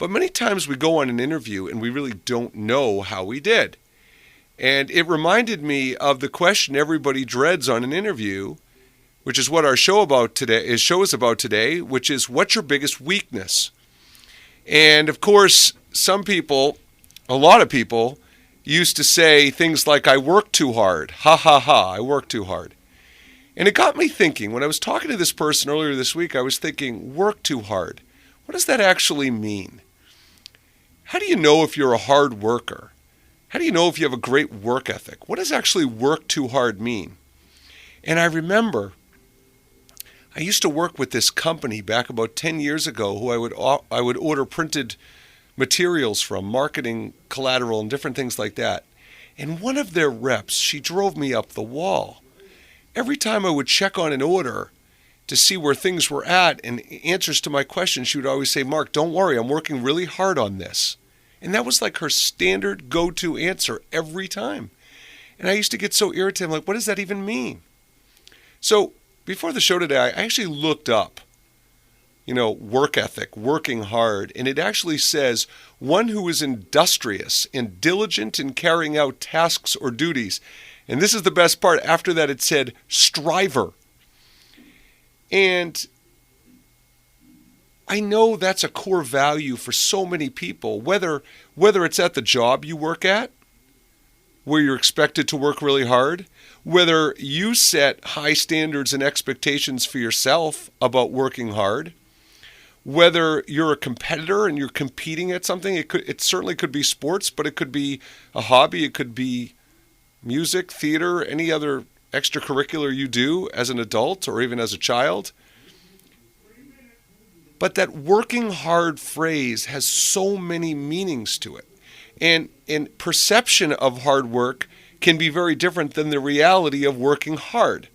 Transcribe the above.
But many times we go on an interview and we really don't know how we did. And it reminded me of the question everybody dreads on an interview, which is what our show is about today, which is, what's your biggest weakness? And of course, a lot of people used to say things like, I work too hard. Ha ha ha, I work too hard. And it got me thinking, when I was talking to this person earlier this week, I was thinking, work too hard. What does that actually mean? How do you know if you're a hard worker? How do you know if you have a great work ethic? What does actually work too hard mean? And I remember I used to work with this company back about 10 years ago who I would order printed materials from, marketing collateral and different things like that. And one of their reps, she drove me up the wall. Every time I would check on an order to see where things were at and answers to my questions, she would always say, Mark, don't worry, I'm working really hard on this. And that was like her standard go-to answer every time. And I used to get so irritated. I'm like, what does that even mean? So before the show today, I actually looked up, work ethic, working hard. And it actually says one who is industrious and diligent in carrying out tasks or duties. And this is the best part. After that, it said striver. And I know that's a core value for so many people, whether it's at the job you work at, where you're expected to work really hard, whether you set high standards and expectations for yourself about working hard, whether you're a competitor and you're competing at something. It certainly could be sports, but it could be a hobby. It could be music, theater, any other extracurricular you do as an adult or even as a child. But that working hard phrase has so many meanings to it. And perception of hard work can be very different than the reality of working hard.